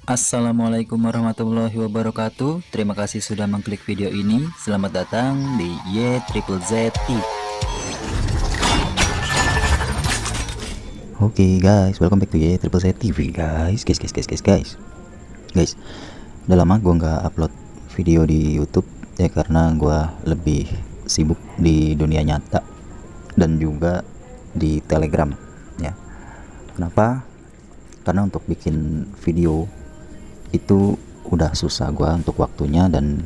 Assalamualaikum warahmatullahi wabarakatuh. Terima kasih sudah mengklik video ini. Selamat datang di Y-Triple-Z TV. Oke guys, welcome back to Y-Triple-Z TV guys. Guys, udah lama gue nggak upload video di YouTube ya, karena gue lebih sibuk di dunia nyata dan juga di Telegram ya. Kenapa? Karena untuk bikin video itu udah susah gue untuk waktunya dan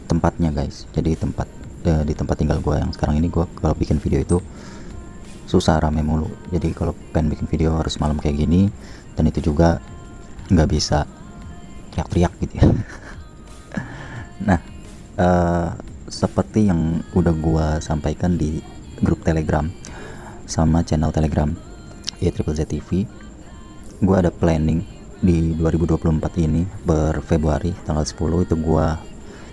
tempatnya guys. Jadi di tempat tinggal gue yang sekarang ini, gue kalau bikin video itu susah, rame mulu. Jadi kalau pengen bikin video harus malam kayak gini, dan itu juga nggak bisa teriak-teriak gitu ya. Nah, seperti yang udah gua sampaikan di grup Telegram sama channel Telegram Y-Triple-Z TV, gua ada planning di 2024 ini, Februari tanggal 10 itu gua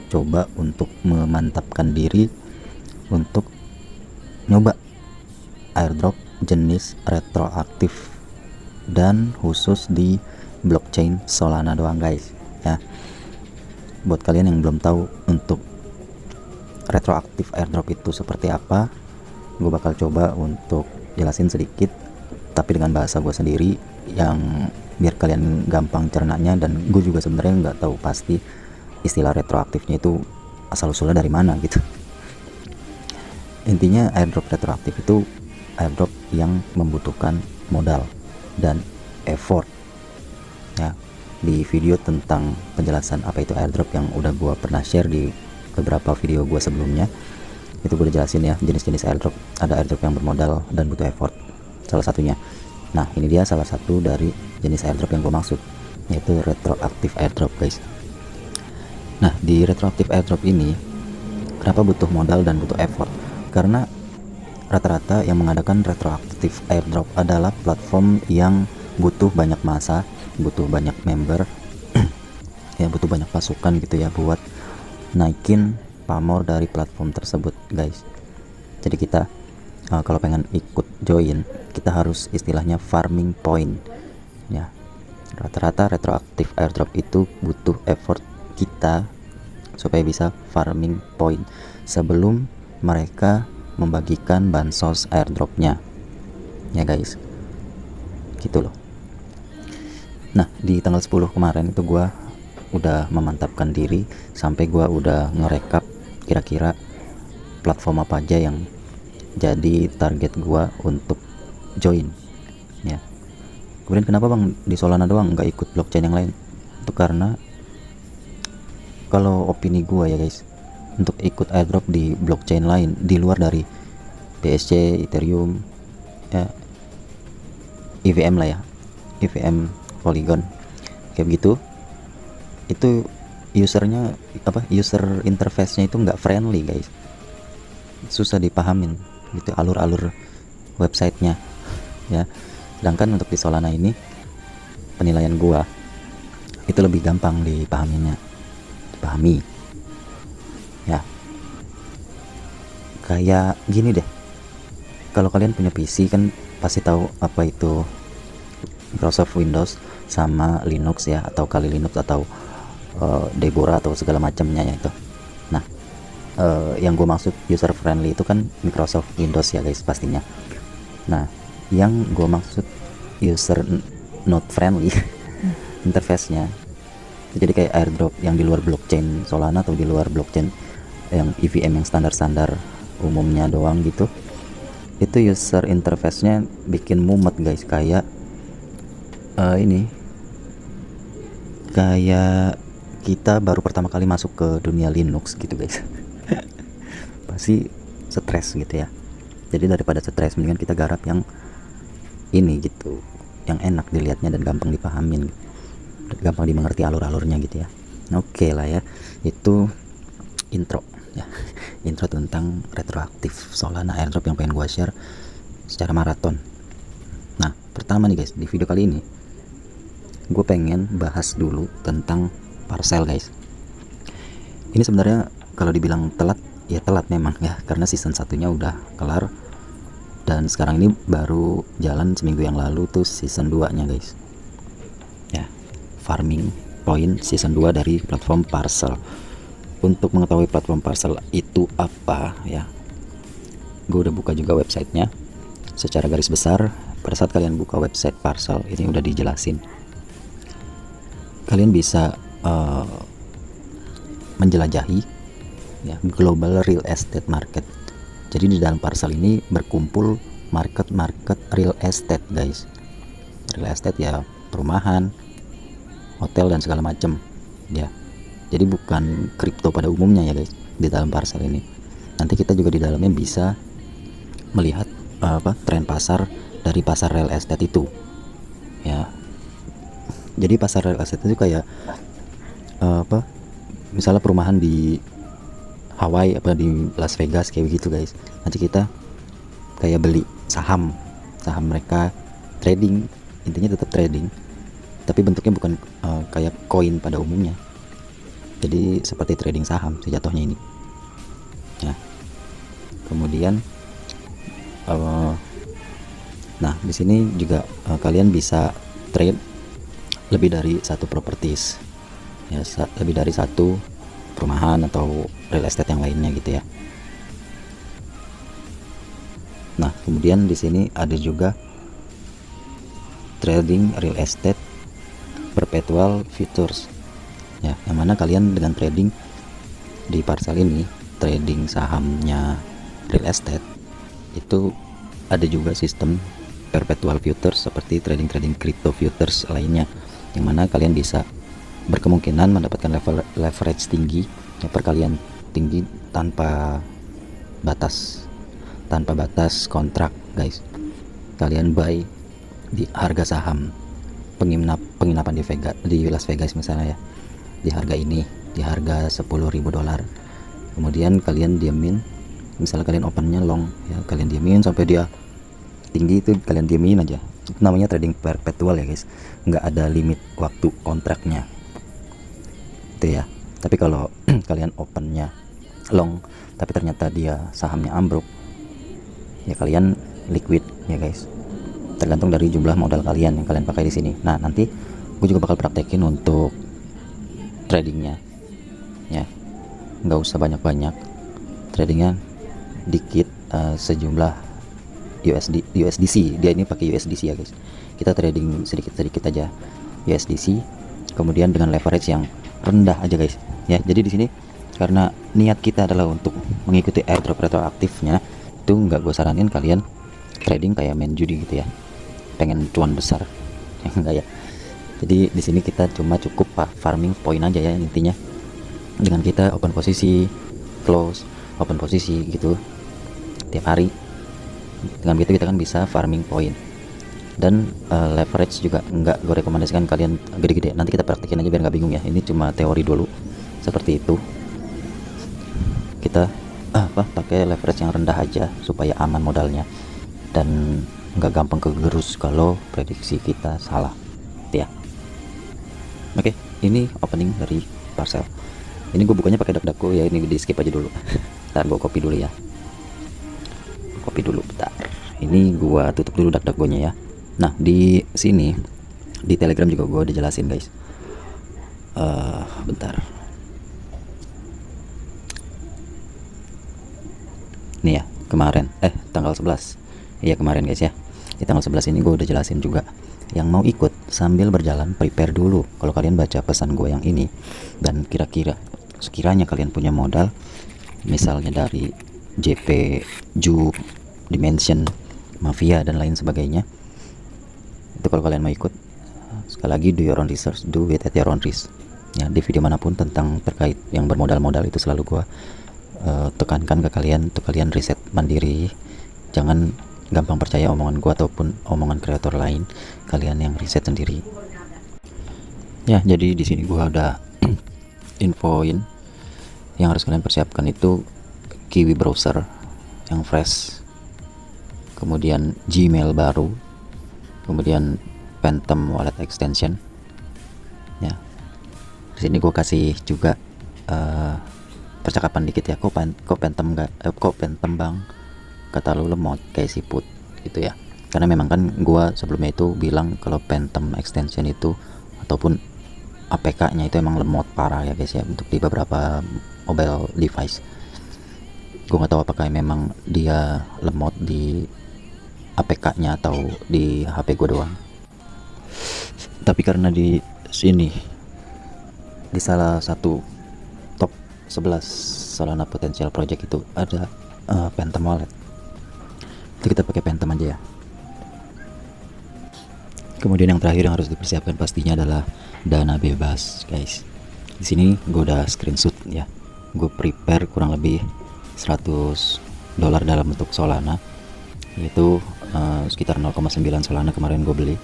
coba untuk memantapkan diri untuk nyoba airdrop jenis retroaktif dan khusus di blockchain Solana doang guys ya. Buat kalian yang belum tahu untuk retroaktif airdrop itu seperti apa, gue bakal coba untuk jelasin sedikit tapi dengan bahasa gue sendiri yang biar kalian gampang cernanya. Dan gue juga sebenarnya nggak tahu pasti istilah retroaktifnya itu asal usulnya dari mana gitu. Intinya airdrop retroaktif itu airdrop yang membutuhkan modal dan effort ya. Di video tentang penjelasan apa itu airdrop yang udah gua pernah share di beberapa video gua sebelumnya, itu gue udah jelasin ya jenis-jenis airdrop. Ada airdrop yang bermodal dan butuh effort, salah satunya. Nah, ini dia salah satu dari jenis airdrop yang gue maksud, yaitu retroaktif airdrop guys. Nah, di retroaktif airdrop ini kenapa butuh modal dan butuh effort? Karena rata-rata yang mengadakan retroaktif airdrop adalah platform yang butuh banyak massa, butuh banyak member ya, butuh banyak pasukan gitu ya, buat naikin pamor dari platform tersebut guys. Jadi kita kalau pengen ikut join, kita harus istilahnya farming point ya. Rata-rata retroaktif airdrop itu butuh effort kita supaya bisa farming point sebelum mereka membagikan bansos airdropnya ya guys, gitu loh. Nah, di tanggal 10 kemarin itu gua udah memantapkan diri sampai gua udah ngerekap kira-kira platform apa aja yang jadi target gua untuk join ya. Kemudian kenapa bang di Solana doang nggak ikut blockchain yang lain? Itu karena kalau opini gua ya guys, untuk ikut airdrop di blockchain lain di luar dari BSC, Ethereum ya, EVM lah ya, EVM, Polygon kayak begitu, itu usernya user interface-nya itu nggak friendly guys, susah dipahamin gitu alur-alur websitenya ya. Sedangkan untuk di Solana ini, penilaian gua itu lebih gampang dipahami ya. Kayak gini deh, kalau kalian punya PC kan pasti tahu apa itu Microsoft Windows sama Linux ya, atau Kali Linux atau Deborah atau segala macamnya ya itu. Nah, yang gue maksud user friendly itu kan Microsoft Windows ya guys pastinya. Nah, yang gue maksud user not friendly interface-nya, jadi kayak airdrop yang di luar blockchain Solana atau di luar blockchain yang EVM yang standar-standar umumnya doang gitu, itu user interface-nya bikin mumet guys. Kayak kayak kita baru pertama kali masuk ke dunia Linux gitu guys. Pasti stres gitu ya. Jadi daripada stres, mendingan kita garap yang ini gitu, yang enak dilihatnya dan gampang dipahamin, gampang dimengerti alur-alurnya gitu ya. Oke lah ya, itu intro ya. Intro tentang retroaktif Solana airdrop yang pengen gua share secara maraton. Nah, pertama nih guys, di video kali ini gue pengen bahas dulu tentang parcel guys. Ini sebenarnya kalau dibilang telat ya telat memang ya, karena season satunya udah kelar dan sekarang ini baru jalan seminggu yang lalu tuh season 2 nya guys ya. Farming Point Season 2 dari platform Parcel. Untuk mengetahui platform Parcel itu apa ya, gue udah buka juga websitenya. Secara garis besar, pada saat kalian buka website Parcel ini udah dijelasin. Kalian bisa menjelajahi ya global real estate market. Jadi di dalam Parcel ini berkumpul market real estate, guys. Real estate ya perumahan, hotel dan segala macam ya. Jadi bukan kripto pada umumnya ya guys di dalam Parcel ini. Nanti kita juga di dalamnya bisa melihat tren pasar dari pasar real estate itu ya. Jadi pasar real estate itu kayak misalnya perumahan di Hawaii di Las Vegas kayak begitu guys. Nanti kita kayak beli saham mereka, trading, intinya tetap trading, tapi bentuknya bukan kayak koin pada umumnya. Jadi seperti trading saham sejatuhnya ini ya. Kemudian nah di sini juga kalian bisa trade lebih dari satu properties ya, lebih dari satu perumahan atau real estate yang lainnya gitu ya. Nah kemudian di sini ada juga trading real estate perpetual futures ya, yang mana kalian dengan trading di Parcel ini, trading sahamnya real estate itu ada juga sistem perpetual futures seperti trading crypto futures lainnya, yang mana kalian bisa berkemungkinan mendapatkan leverage tinggi ya, perkalian tinggi tanpa batas kontrak guys. Kalian buy di harga saham penginapan di Las Vegas misalnya ya, di harga ini, di harga $10.000. Kemudian kalian diamin, misalnya kalian opennya long ya, kalian diamin sampai dia tinggi, itu kalian diamin aja. Itu namanya trading perpetual ya guys, nggak ada limit waktu kontraknya itu ya. Tapi kalau kalian opennya long tapi ternyata dia sahamnya ambruk ya, kalian liquid ya guys, tergantung dari jumlah modal kalian yang kalian pakai di sini. Nah nanti gue juga bakal praktekin untuk tradingnya ya, nggak usah banyak-banyak, tradingnya dikit, sejumlah USDC. Dia ini pakai USDC ya guys, kita trading sedikit-sedikit aja USDC, kemudian dengan leverage yang rendah aja guys ya. Jadi di sini karena niat kita adalah untuk mengikuti airdrop retroaktifnya, itu nggak gue saranin kalian trading kayak main judi gitu ya, pengen cuan besar ya enggak ya. Jadi di sini kita cuma cukup farming point aja ya intinya, dengan kita open posisi, close, open posisi gitu tiap hari. Dengan begitu kita kan bisa farming point. Dan leverage juga enggak gue rekomendasikan kalian gede-gede, nanti kita praktekin aja biar nggak bingung ya. Ini cuma teori dulu seperti itu, kita pakai leverage yang rendah aja supaya aman modalnya dan nggak gampang kegerus kalau prediksi kita salah ya. Oke, ini opening dari Parcel. Ini gue bukanya pakai DuckDuckGo ya, ini di skip aja dulu. Ntar gue copy dulu ya, copy dulu bentar. Ini gue tutup dulu DuckDuckGo-nya ya. Nah di sini di Telegram juga gue dijelasin guys. Bentar. Nih ya, kemarin tanggal 11. Iya kemarin guys ya. Di tanggal 11 ini gue udah jelasin juga. Yang mau ikut sambil berjalan prepare dulu. Kalau kalian baca pesan gue yang ini dan sekiranya kalian punya modal misalnya dari JP, Juke, Dimension, Mafia dan lain sebagainya, itu kalau kalian mau ikut, sekali lagi do your own research, do it at your own risk ya. Di video manapun tentang terkait yang bermodal-modal itu selalu gua tekankan ke kalian untuk kalian riset mandiri, jangan gampang percaya omongan gua ataupun omongan kreator lain, kalian yang riset sendiri ya. Jadi di sini gua ada infoin yang harus kalian persiapkan itu Kiwi browser yang fresh, kemudian Gmail baru, kemudian Phantom wallet extension ya. Di sini gue kasih juga percakapan dikit ya, kok Phantom bang, kata lu lemot kayak siput gitu ya. Karena memang kan gue sebelumnya itu bilang kalau Phantom extension itu ataupun APK-nya itu emang lemot parah ya guys ya, untuk di beberapa mobile device. Gue nggak tahu apakah memang dia lemot di APK-nya atau di HP gue doang. Tapi karena di sini, di salah satu top 11 Solana Potential Project itu ada Phantom Wallet, itu kita pakai Phantom aja ya. Kemudian yang terakhir yang harus dipersiapkan pastinya adalah dana bebas guys. Di sini gue udah screenshot ya, gue prepare kurang lebih $100 dalam bentuk Solana, yaitu sekitar 0,9 Solana kemarin gue beli.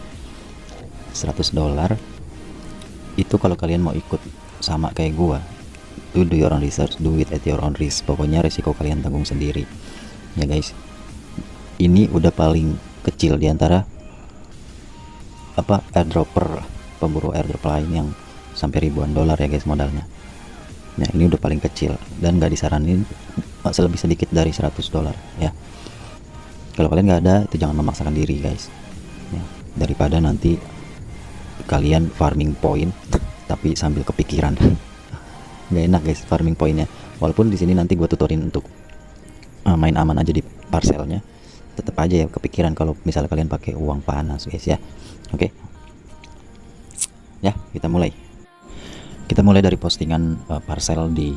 $100 itu kalau kalian mau ikut sama kayak gua, do your own research, do it at your own risk. Pokoknya resiko kalian tanggung sendiri ya guys. Ini udah paling kecil diantara airdropper, pemburu airdrop lain yang sampai ribuan dolar ya guys modalnya. Nah ini udah paling kecil dan gak disaranin lebih sedikit dari $100 ya. Kalau kalian nggak ada, itu jangan memaksakan diri guys ya, daripada nanti kalian farming point tapi sambil kepikiran. Nggak enak guys farming pointnya. Walaupun di sini nanti gue tutorin untuk main aman aja di parcelnya, tetap aja ya kepikiran kalau misalnya kalian pakai uang panas guys ya. Oke ya, kita mulai dari postingan parcel di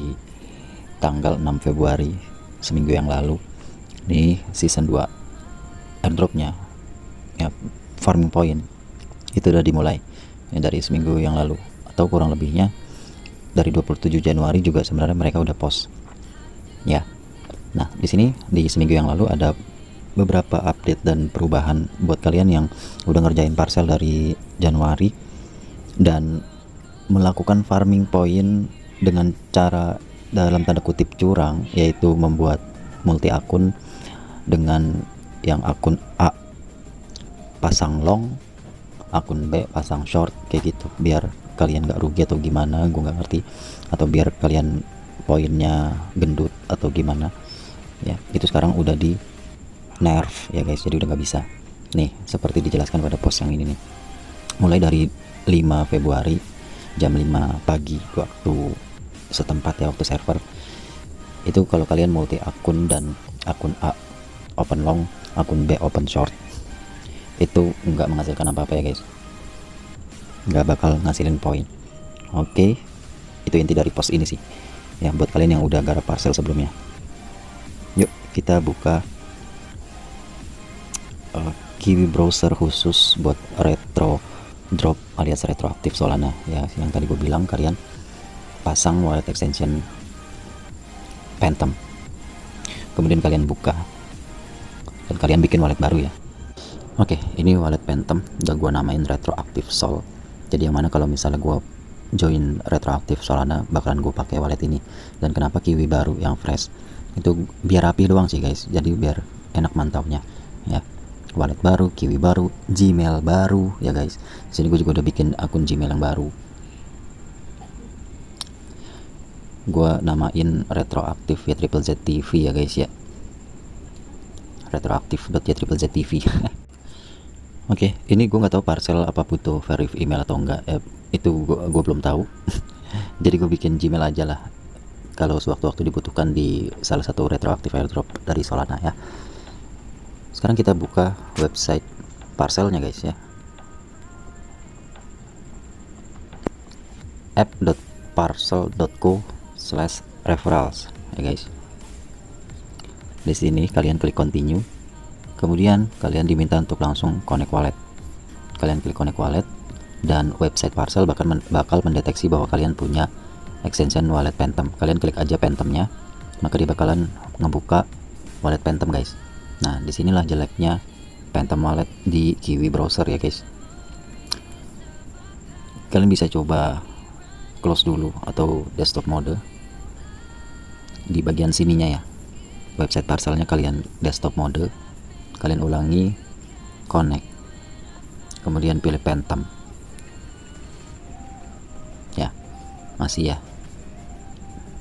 tanggal 6 Februari seminggu yang lalu. Ini season 2 airdropnya ya, farming point itu udah dimulai ya, dari seminggu yang lalu atau kurang lebihnya dari 27 Januari juga sebenarnya mereka udah post ya. Nah di sini di seminggu yang lalu ada beberapa update dan perubahan buat kalian yang udah ngerjain parcel dari Januari dan melakukan farming point dengan cara dalam tanda kutip curang, yaitu membuat multi akun dengan yang akun A pasang long, akun B pasang short kayak gitu, biar kalian gak rugi atau gimana, gue gak ngerti, atau biar kalian poinnya gendut atau gimana ya. Itu sekarang udah di nerf ya guys, jadi udah gak bisa nih seperti dijelaskan pada post yang ini nih. Mulai dari 5 Februari jam 5 pagi waktu setempat ya, waktu server itu, kalau kalian multi akun dan akun A open long, akun B open short, itu nggak menghasilkan apa-apa ya guys, nggak bakal ngasilin poin. Oke, itu inti dari post ini sih ya, buat kalian yang udah garap parcel sebelumnya. Yuk kita buka Kiwi browser khusus buat retro drop alias retroaktif Solana ya, yang tadi gue bilang kalian pasang wallet extension Phantom, kemudian kalian buka dan kalian bikin wallet baru ya. Oke, ini wallet Phantom udah gue namain retroaktif Sol. Jadi yang mana kalau misalnya gue join retroaktif Solana bakalan gue pakai wallet ini. Dan kenapa Kiwi baru yang fresh, itu biar rapi doang sih guys, jadi biar enak mantaunya ya. Wallet baru, Kiwi baru, Gmail baru ya guys. Sini gue juga udah bikin akun Gmail yang baru, gue namain retroaktif ya Triple Z TV ya guys ya, retroaktif.ya TV. Oke, ini gue nggak tahu parcel apa butuh verif email atau enggak, itu gue belum tahu. Jadi gue bikin Gmail aja lah kalau sewaktu-waktu dibutuhkan di salah satu retroaktif airdrop dari Solana ya. Sekarang kita buka website parcelnya guys ya, app.parcel.co/referrals ya guys. Di sini kalian klik continue, kemudian kalian diminta untuk langsung connect wallet. Kalian klik connect wallet dan website parcel bakal mendeteksi bahwa kalian punya extension wallet Phantom. Kalian klik aja Phantomnya, maka dia bakalan ngebuka wallet Phantom guys. Nah disinilah jeleknya Phantom wallet di Kiwi browser ya guys. Kalian bisa coba close dulu atau desktop mode di bagian sininya ya, website parcelnya kalian desktop mode, kalian ulangi connect, kemudian pilih Phantom ya. Masih ya,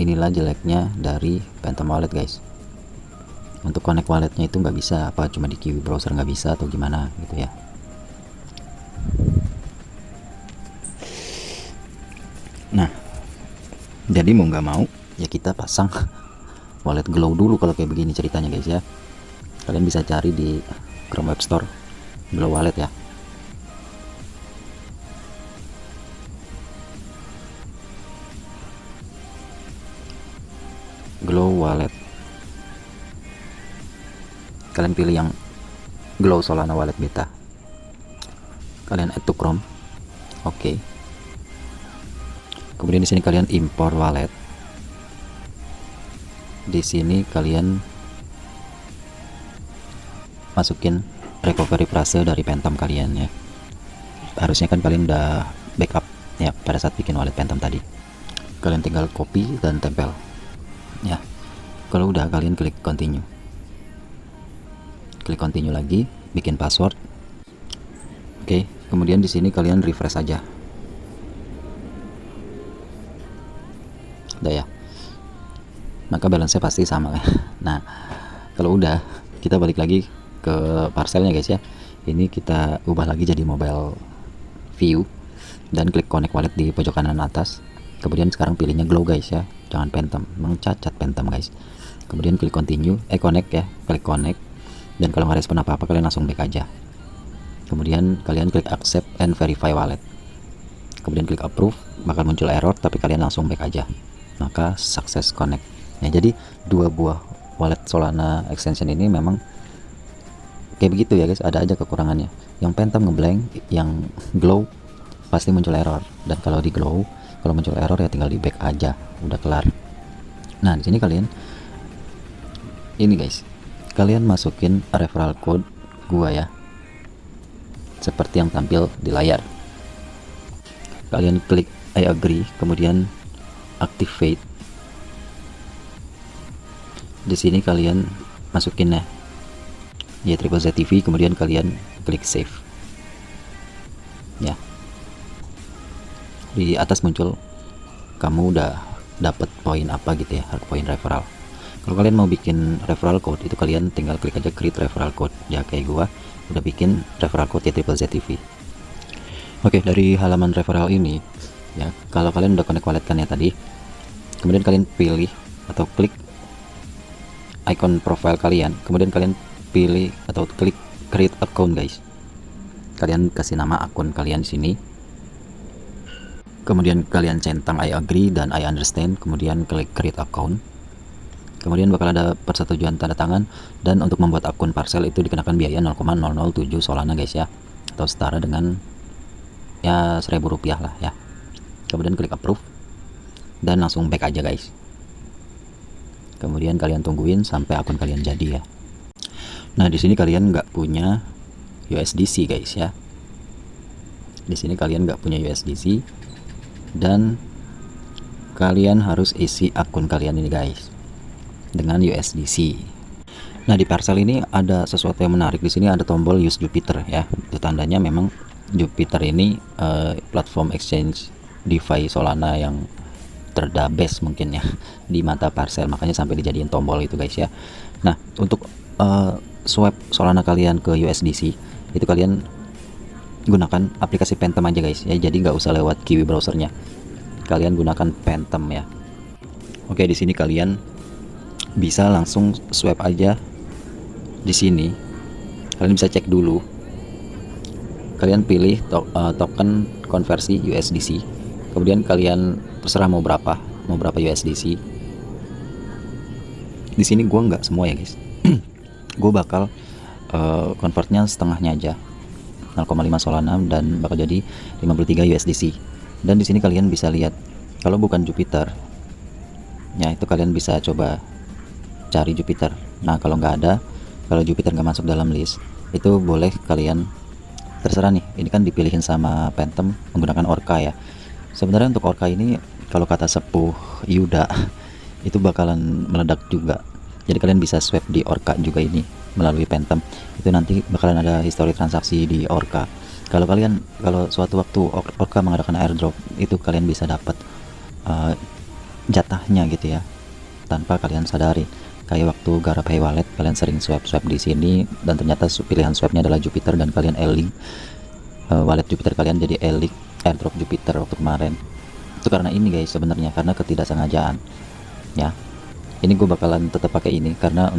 inilah jeleknya dari Phantom wallet guys. Untuk connect walletnya itu nggak bisa, apa cuma di Kiwi browser nggak bisa atau gimana gitu ya. Nah, jadi mau nggak mau ya kita pasang wallet Glow dulu kalau kayak begini ceritanya guys ya. Kalian bisa cari di Chrome Web Store Glow Wallet ya. Glow Wallet. Kalian pilih yang Glow Solana Wallet Beta. Kalian add to Chrome. Oke. Kemudian di sini kalian import wallet. Di sini kalian masukin recovery phrase dari Phantom kalian ya. Harusnya kan kalian udah backup ya pada saat bikin wallet Phantom tadi. Kalian tinggal copy dan tempel. Ya. Kalau udah kalian klik continue. Klik continue lagi, bikin password. Oke, kemudian di sini kalian refresh aja. Udah ya. Maka balance-nya pasti sama ya. Nah, kalau udah kita balik lagi ke parcelnya guys ya. Ini kita ubah lagi jadi mobile view dan klik connect wallet di pojok kanan atas. Kemudian sekarang pilihnya Glow guys ya, jangan Phantom, mencacat Phantom guys. Kemudian klik continue, connect ya, klik connect. Dan kalau nggak respon apa-apa kalian langsung back aja. Kemudian kalian klik accept and verify wallet. Kemudian klik approve, bakal muncul error tapi kalian langsung back aja. Maka sukses connect. Ya, jadi dua buah wallet Solana extension ini memang kayak begitu ya guys, ada aja kekurangannya. Yang Phantom ngeblank, yang Glow pasti muncul error. Dan kalau di Glow, kalau muncul error ya tinggal di back aja, udah kelar. Nah, di sini kalian ini guys, kalian masukin referral code gua ya, seperti yang tampil di layar. Kalian klik I agree, kemudian activate. Di sini kalian masukin ya Triple Z TV, kemudian kalian klik save. Ya, di atas muncul kamu udah dapat poin apa gitu ya, poin referral. Kalau kalian mau bikin referral code itu kalian tinggal klik aja create referral code ya, kayak gua udah bikin referral code ya Triple Z TV. Oke, dari halaman referral ini ya, kalau kalian udah connect wallet kan ya tadi, kemudian kalian pilih atau klik icon profile kalian, kemudian kalian pilih atau klik create account guys. Kalian kasih nama akun kalian di sini. Kemudian kalian centang I agree dan I understand, kemudian klik create account. Kemudian bakal ada persetujuan tanda tangan, dan untuk membuat akun parcel itu dikenakan biaya 0,007 Solana guys ya, atau setara dengan ya 1.000 rupiah lah ya. Kemudian klik approve dan langsung back aja guys. Kemudian kalian tungguin sampai akun kalian jadi ya. Nah, di sini kalian nggak punya USDC guys ya. Di sini kalian nggak punya USDC dan kalian harus isi akun kalian ini guys dengan USDC. Nah, di parcel ini ada sesuatu yang menarik. Di sini ada tombol use Jupiter ya. Itu tandanya memang Jupiter ini platform exchange DeFi Solana yang terdabes mungkin ya di mata parcel, makanya sampai dijadiin tombol itu guys ya. Nah, untuk swap Solana kalian ke USDC itu kalian gunakan aplikasi Phantom aja guys ya, jadi nggak usah lewat Kiwi browsernya, kalian gunakan Phantom ya. Oke, di sini kalian bisa langsung swap aja. Di sini kalian bisa cek dulu, kalian pilih token konversi USDC, kemudian kalian terserah mau berapa USDC. Di sini gua nggak semua ya guys. Gue bakal convertnya setengahnya aja, 0,5 Solana, dan bakal jadi 53 USDC. Dan di sini kalian bisa lihat kalau bukan Jupiter ya, itu kalian bisa coba cari Jupiter. Nah, kalau nggak ada, kalau Jupiter nggak masuk dalam list, itu boleh kalian terserah nih, ini kan dipilihin sama Phantom menggunakan Orca ya. Sebenarnya untuk Orca ini kalau kata sepuh Yuda itu bakalan meledak juga, jadi kalian bisa swap di Orca juga ini melalui Phantom. Itu nanti bakalan ada histori transaksi di Orca. Kalau suatu waktu Orca mengadakan airdrop, itu kalian bisa dapat jatahnya gitu ya tanpa kalian sadari. Kayak waktu garap Hey Wallet, kalian sering swap di sini dan ternyata pilihan swapnya adalah Jupiter, dan kalian e-link wallet Jupiter kalian jadi e-link airdrop Jupiter waktu kemarin. Itu karena ini guys, sebenarnya karena ketidaksengajaan ya. Ini gue bakalan tetap pakai ini karena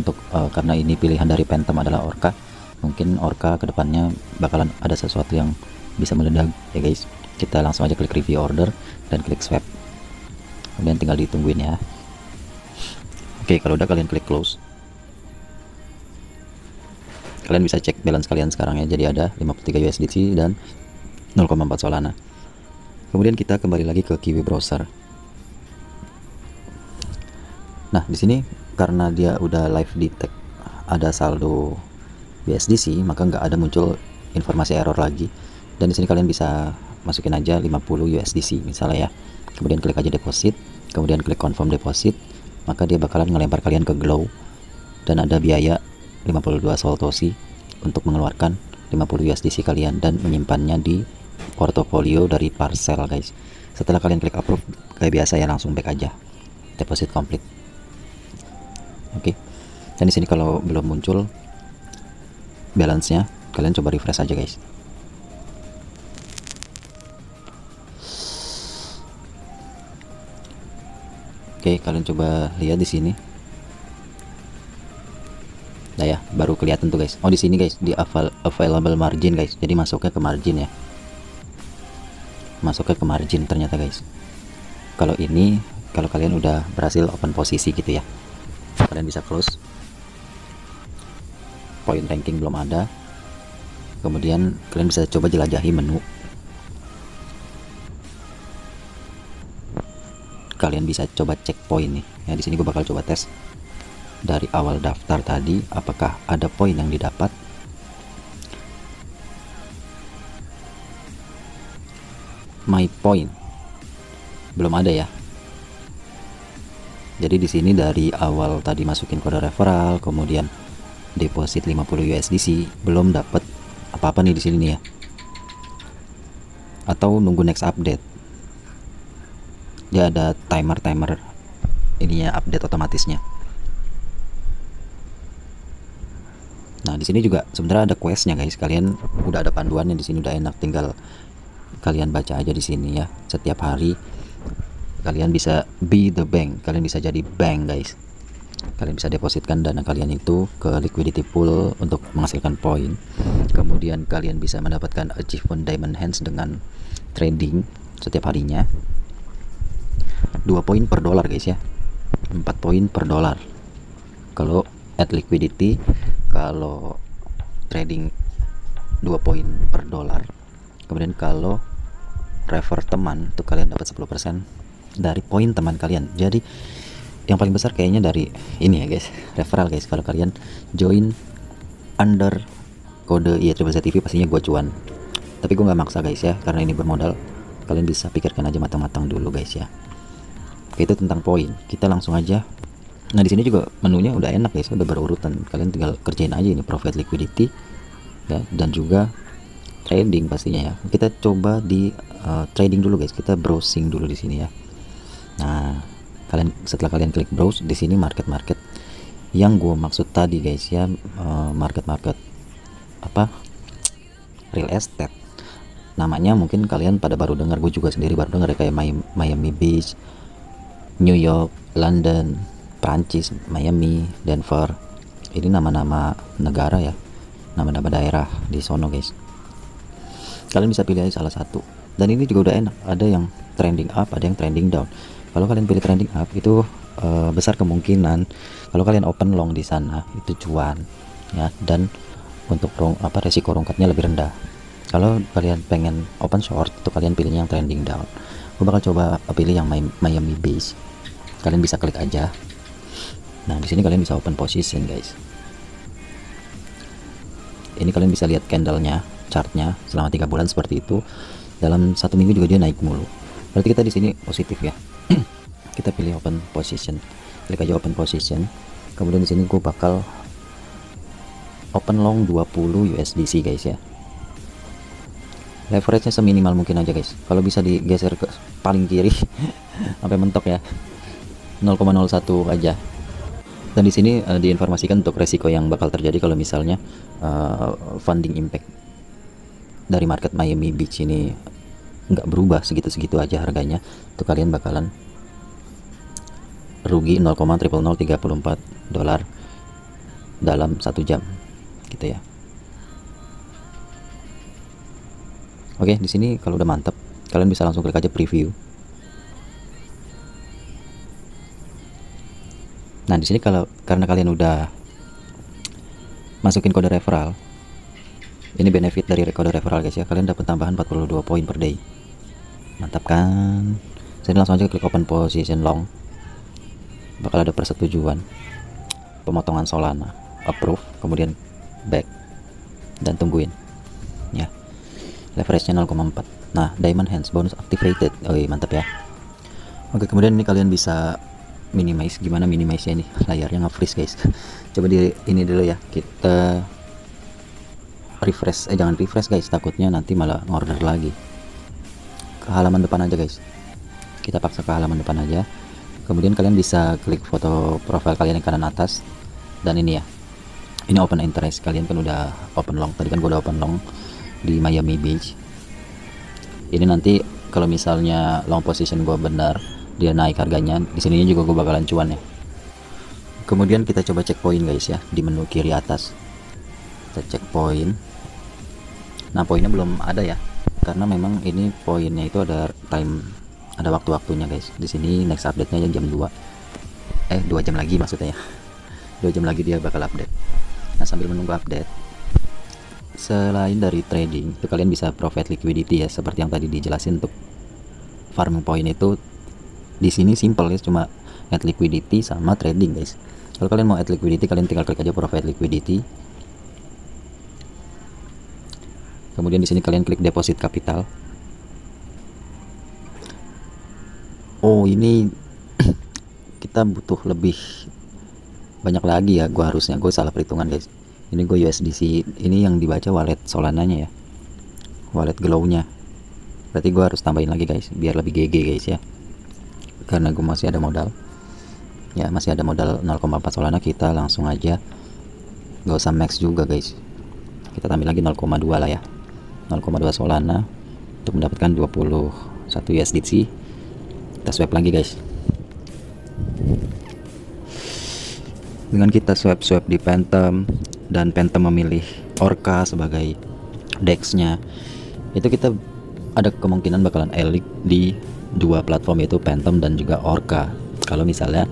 karena ini pilihan dari Phantom adalah Orca. Mungkin Orca kedepannya bakalan ada sesuatu yang bisa meledak ya guys. Kita langsung aja klik review order dan klik swap, kemudian tinggal ditungguin ya. Oke, kalau udah kalian klik close, kalian bisa cek balance kalian sekarang ya. Jadi ada 53 USDC dan 0,4 Solana. Kemudian kita kembali lagi ke Kiwi browser. Nah, di sini karena dia udah live detect ada saldo USDC, maka nggak ada muncul informasi error lagi. Dan di sini kalian bisa masukin aja 50 USDC misalnya ya. Kemudian klik aja deposit, kemudian klik confirm deposit, maka dia bakalan ngelempar kalian ke Glow dan ada biaya 52 Soltosi untuk mengeluarkan 50 USDC kalian dan menyimpannya di portofolio dari Parcel guys. Setelah kalian klik approve kayak biasa ya, langsung back aja, deposit complete. Oke. Dan di sini kalau belum muncul balance-nya, kalian coba refresh aja guys. Oke, kalian coba lihat di sini. Nah ya, baru kelihatan tuh guys. Oh, di sini guys, di available margin guys. Jadi masuknya ke margin ya. Masuknya ke margin ternyata guys. Kalau ini, kalau kalian udah berhasil open posisi gitu ya, kalian bisa close. Point ranking belum ada. Kemudian kalian bisa coba jelajahi menu. Kalian bisa coba cek poin nih. Ya, di sini gue bakal coba tes dari awal daftar tadi apakah ada poin yang didapat. My point belum ada ya. Jadi di sini dari awal tadi masukin kode referral, kemudian deposit 50 USDC, belum dapat apa-apa nih di sini nih ya. Atau nunggu next update. Dia ada timer ininya, update otomatisnya. Nah, di sini juga sebenarnya ada questnya guys. Kalian udah ada panduannya di sini, udah enak, tinggal kalian baca aja di sini ya. Setiap hari kalian bisa be the bank, kalian bisa jadi bank guys. Kalian bisa depositkan dana kalian itu ke liquidity pool untuk menghasilkan poin. Kemudian kalian bisa mendapatkan achievement diamond hands dengan trading setiap harinya. 2 poin per dolar guys ya, 4 poin per dolar kalau at liquidity. Kalau trading 2 poin per dolar. Kemudian kalau refer teman tuh kalian dapat 10% dari poin teman kalian. Jadi yang paling besar kayaknya dari ini ya guys, referral guys. Kalau kalian join under kode YTZ TV pastinya gua cuan, tapi gua nggak maksa guys ya, karena ini bermodal. Kalian bisa pikirkan aja matang-matang dulu guys ya. Oke, itu tentang poin. Kita langsung aja. Nah, di sini juga menunya udah enak guys, udah berurutan. Kalian tinggal kerjain aja ini profit liquidity ya, dan juga trading pastinya ya. Kita coba di trading dulu guys. Kita browsing dulu di sini ya. Nah, setelah kalian klik browse di sini market yang gue maksud tadi guys ya, market apa, real estate namanya. Mungkin kalian pada baru dengar, gue juga sendiri baru dengar ya, kayak Miami Beach, New York, London, Prancis, Miami, Denver. Ini nama-nama negara ya, nama-nama daerah di sono guys. Kalian bisa pilih aja salah satu, dan ini juga udah enak. Ada yang trending up, ada yang trending down. Kalau kalian pilih trending up itu besar kemungkinan kalau kalian open long di sana itu cuan ya, dan untuk resiko rungkatnya lebih rendah. Kalau kalian pengen open short itu kalian pilihnya yang trending down. Gue bakal coba pilih yang Miami Beach. Kalian bisa klik aja. Nah, di sini kalian bisa open position guys. Ini kalian bisa lihat candlenya, chartnya selama 3 bulan seperti itu. Dalam 1 minggu juga dia naik mulu. Berarti kita di sini positif ya. Kita pilih open position, klik aja open position. Kemudian di sini gue bakal open long 20 USDC guys ya. Leverage-nya seminimal mungkin aja guys. Kalau bisa digeser ke paling kiri sampai mentok ya. 0,01 aja. Dan di sini diinformasikan untuk resiko yang bakal terjadi kalau misalnya funding impact dari market Miami Beach ini nggak berubah segitu-segitu aja harganya, itu kalian bakalan rugi 0,00034 dolar dalam 1 jam gitu ya. Oke, di sini kalau udah mantap, kalian bisa langsung klik aja preview. Nah, di sini karena kalian udah masukin kode referral, ini benefit dari kode referral guys ya, kalian dapat tambahan 42 poin per day. Mantap kan? Jadi langsung aja klik open position long, bakal ada persetujuan pemotongan Solana, approve, kemudian back, dan tungguin ya. Leverage nya 0,4. Nah, diamond hands bonus activated. Oh iya, mantap ya. Oke, kemudian ini kalian bisa minimize. Gimana minimize nya ini? Layarnya nge-freeze guys. Coba di ini dulu ya, kita refresh. Jangan refresh guys, takutnya nanti malah ngorder lagi. Ke halaman depan aja guys, kita paksa ke halaman depan aja. Kemudian kalian bisa klik foto profil kalian yang kanan atas, dan ini ya, ini open interest. Kalian kan udah open long, tadi kan gue udah open long di Miami Beach. Ini nanti kalau misalnya long position gue benar, dia naik harganya, di sini juga gue bakalan cuan ya. Kemudian kita coba cek poin guys ya, di menu kiri atas kita cek poin. Nah, poinnya belum ada ya, karena memang ini poinnya itu ada ada waktu-waktunya guys. Di sini next update-nya jam 2 jam lagi maksudnya ya. 2 jam lagi dia bakal update. Nah, sambil menunggu update, selain dari trading itu kalian bisa provide liquidity ya, seperti yang tadi dijelasin. Untuk farming point itu di sini simple guys, cuma add liquidity sama trading guys. Kalau kalian mau add liquidity, kalian tinggal klik aja provide liquidity. Kemudian di sini kalian klik deposit capital. Oh, ini kita butuh lebih banyak lagi ya. Gue salah perhitungan guys. Ini gue USDC, ini yang dibaca wallet Solananya ya, wallet Glow-nya. Berarti gue harus tambahin lagi guys, biar lebih GG guys ya. Karena gue masih ada modal ya, masih ada modal 0,4 Solana. Kita langsung aja, gak usah max juga guys, kita tambah lagi 0,2 lah ya, 0,2 Solana untuk mendapatkan 21 USDC. Kita swipe lagi guys. Dengan kita swipe di Phantom, dan Phantom memilih Orca sebagai DEX-nya, itu kita ada kemungkinan bakalan elik di dua platform, yaitu Phantom dan juga Orca. Kalau misalnya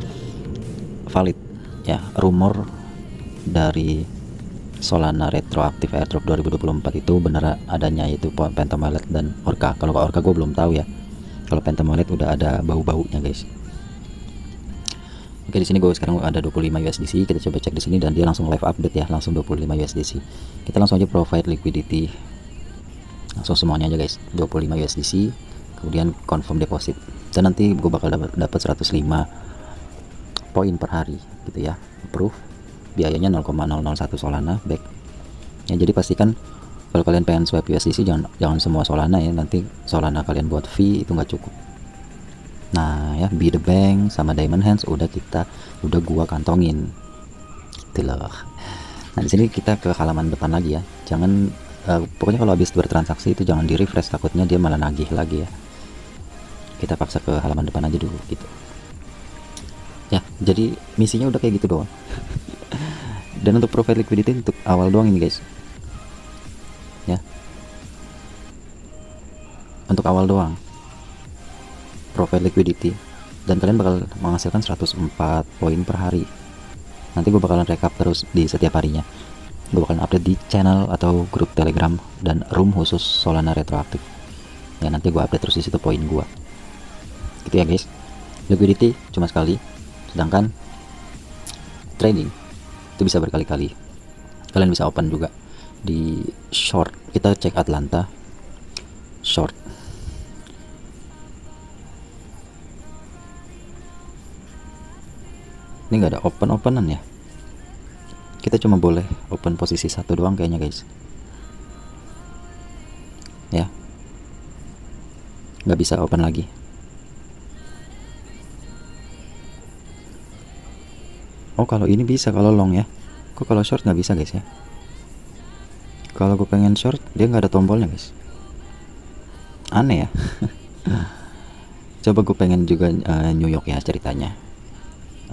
valid ya rumor dari Solana retroaktif airdrop 2024 itu benar adanya, yaitu Phantom Wallet dan Orca. Kalau Orca gue belum tahu ya. Kalau Phantom Wallet udah ada bau-baunya guys. Oke, di sini gue sekarang ada 25 USDC. Kita coba cek di sini dan dia langsung live update ya, langsung 25 USDC. Kita langsung aja provide liquidity, langsung semuanya aja guys, 25 USDC. Kemudian confirm deposit, dan nanti gue bakal dapat 105 poin per hari gitu ya. Approve, biayanya 0,001 Solana, back ya. Jadi pastikan kalau kalian pengen swipe USDC jangan semua Solana ya, nanti Solana kalian buat fee itu nggak cukup. Nah ya, Be The Bank sama Diamond Hands udah gua kantongin gitu loh. Nah, di sini kita ke halaman depan lagi ya. Jangan pokoknya kalau habis bertransaksi itu jangan di refresh, takutnya dia malah nagih lagi ya. Kita paksa ke halaman depan aja dulu gitu ya. Jadi misinya udah kayak gitu doang. Dan untuk provide liquidity untuk awal doang ini guys ya, untuk awal doang provide liquidity, dan kalian bakal menghasilkan 104 poin per hari. Nanti gue bakalan rekap terus di setiap harinya. Gue bakalan update di channel atau grup Telegram dan room khusus Solana retroaktif ya. Nanti gue update terus di situ poin gue gitu ya guys. Liquidity cuma sekali, sedangkan trading itu bisa berkali-kali. Kalian bisa open juga di short. Kita cek Atlanta short. Ini nggak ada openan ya, kita cuma boleh open posisi satu doang kayaknya guys ya, nggak bisa open lagi. Oh, kalau ini bisa kalau long ya, kok kalau short nggak bisa guys ya. Kalau gue pengen short dia nggak ada tombolnya guys, Aneh ya. Coba gue pengen juga New York ya ceritanya.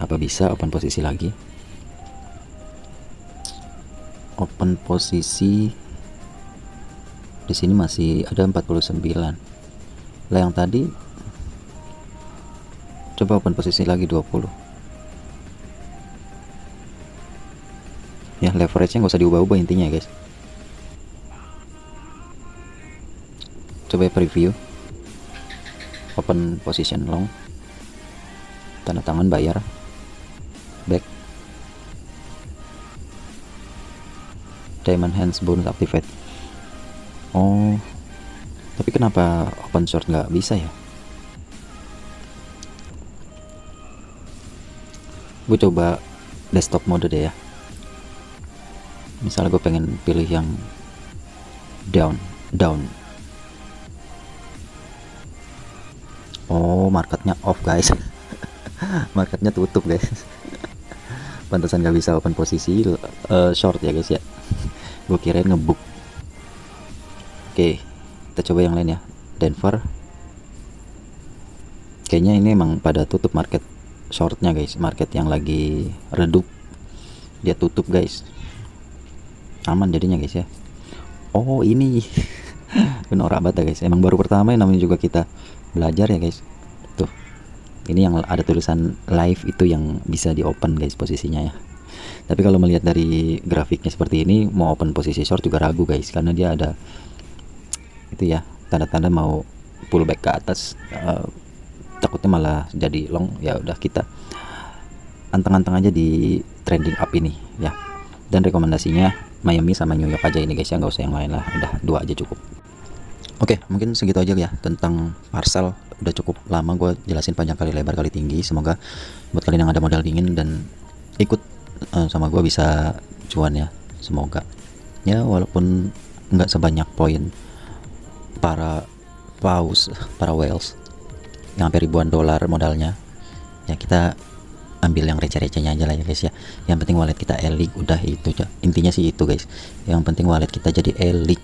Apa bisa open posisi lagi? Open posisi di sini masih ada 49. Lah yang tadi coba open posisi lagi 20. Ya leverage-nya nggak usah diubah-ubah intinya guys. Coba preview open position long, tanda tangan, bayar, back, diamond hands bonus activate. Oh, tapi kenapa open short nggak bisa ya? Gue coba desktop mode deh ya. Misalnya gue pengen pilih yang down. Oh, marketnya off guys. Marketnya tutup guys. Pantesan nggak bisa open posisi short ya guys ya. Gue kirain ngebook. Oke, kita coba yang lain ya. Denver. Kayaknya ini emang pada tutup market shortnya guys. Market yang lagi redup, dia tutup guys. Aman jadinya guys ya. Oh ini norak banget ya guys. Emang baru pertama yang namanya juga kita belajar ya guys. Tuh, ini yang ada tulisan live itu yang bisa di open guys posisinya ya. Tapi kalau melihat dari grafiknya seperti ini, mau open posisi short juga ragu guys, karena dia ada itu ya, tanda-tanda mau pullback ke atas. Takutnya malah jadi long. Ya udah, kita anteng-anteng aja di trending up ini ya. Dan rekomendasinya Miami sama New York aja ini guys ya, nggak usah yang lain lah, udah 2 aja cukup. Oke, mungkin segitu aja ya tentang parcel. Udah cukup lama gue jelasin, panjang kali lebar kali tinggi. Semoga buat kalian yang ada modal dingin dan ikut sama gue bisa cuan ya. Semoga ya, walaupun nggak sebanyak poin para whales yang hampir ribuan dolar modalnya ya, kita ambil yang receh-recehnya aja lah ya guys ya. Yang penting wallet kita elik, udah itu aja intinya sih itu guys. Yang penting wallet kita jadi elik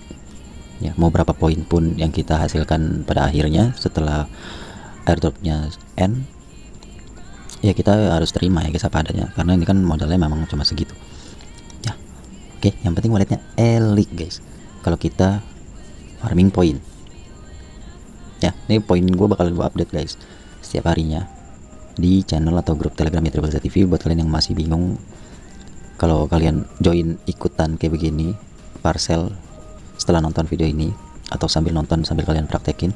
ya. Mau berapa poin pun yang kita hasilkan pada akhirnya setelah airdropnya end ya, kita harus terima ya guys apa adanya, karena ini kan modalnya memang cuma segitu ya. Oke, yang penting walletnya elik guys. Kalau kita farming poin ya, ini poin gue bakal gue update guys setiap harinya di channel atau grup telegram ya Triple Z TV. Buat kalian yang masih bingung, kalau kalian join ikutan kayak begini parcel setelah nonton video ini atau sambil nonton sambil kalian praktekin,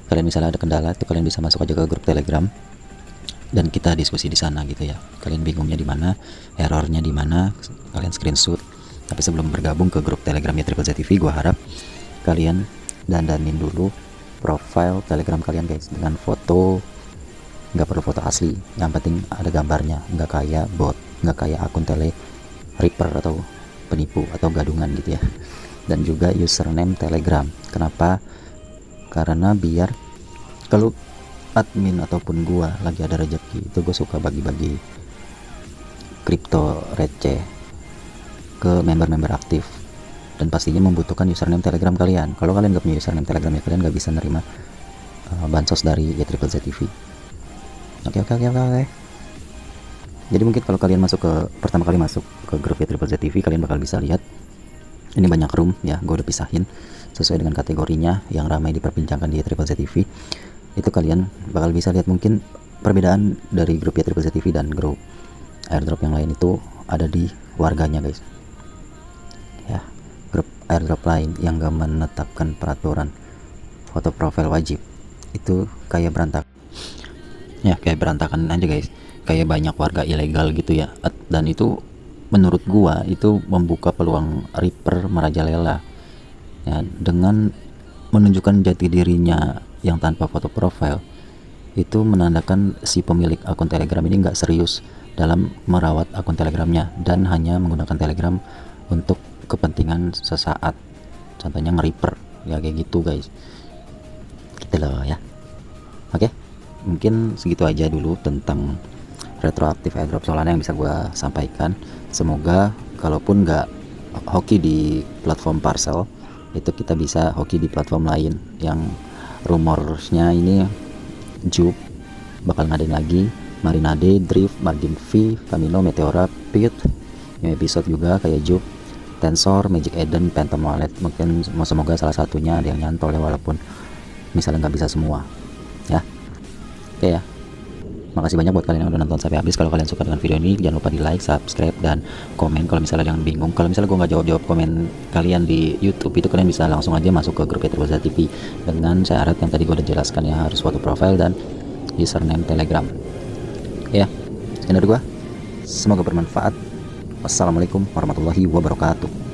kalian misalnya ada kendala itu kalian bisa masuk aja ke grup telegram dan kita diskusi di sana gitu ya. Kalian bingungnya di mana, errornya di mana, kalian screenshot. Tapi sebelum bergabung ke grup telegram ya Triple Z TV, gua harap kalian dandanin dulu profile telegram kalian guys dengan foto. Nggak perlu foto asli, yang penting ada gambarnya, nggak kayak bot, nggak kayak akun tele reaper atau penipu atau gadungan gitu ya. Dan juga username telegram. Kenapa? Karena biar kalau admin ataupun gua lagi ada rezeki itu gue suka bagi-bagi kripto receh ke member-member aktif, dan pastinya membutuhkan username telegram kalian. Kalau kalian nggak punya username telegram ya kalian nggak bisa nerima bansos dari Triple Z TV. Oke. Jadi mungkin kalau kalian pertama kali masuk ke grup Triple Z TV, kalian bakal bisa lihat ini banyak room ya, gue udah pisahin sesuai dengan kategorinya yang ramai diperbincangkan di Triple Z TV. Itu kalian bakal bisa lihat mungkin perbedaan dari grup Triple Z TV dan grup airdrop yang lain itu ada di warganya guys ya. Grup airdrop lain yang gak menetapkan peraturan foto profil wajib itu kayak berantakan aja guys, kayak banyak warga ilegal gitu ya. Dan itu menurut gua itu membuka peluang reaper merajalela ya, dengan menunjukkan jati dirinya yang tanpa foto profil. Itu menandakan si pemilik akun telegram ini nggak serius dalam merawat akun telegramnya dan hanya menggunakan telegram untuk kepentingan sesaat, contohnya nge-reaper ya, kayak gitu guys gitu loh ya. Oke, mungkin segitu aja dulu tentang retroaktif airdrop Solana yang bisa gue sampaikan. Semoga kalaupun nggak hoki di platform parcel itu kita bisa hoki di platform lain. Yang rumornya ini Juke bakal ngadain lagi, Marinade, Drift, Margin V, Camino, Meteora, Pit, yang episode juga kayak Juke, Tensor, Magic Eden, Phantom Wallet. Mungkin semoga salah satunya ada yang nyantol ya, walaupun misalnya nggak bisa semua ya. Oke ya, makasih banyak buat kalian yang udah nonton sampai habis. Kalau kalian suka dengan video ini, jangan lupa di like, subscribe, dan komen. Kalau misalnya ada yang bingung, kalau misalnya gue nggak jawab komen kalian di YouTube, itu kalian bisa langsung aja masuk ke grup YTriplez TV dengan syarat yang tadi gue udah jelaskan ya, harus foto profile dan username Telegram ya. Sekian dari gue, semoga bermanfaat. Wassalamualaikum warahmatullahi wabarakatuh.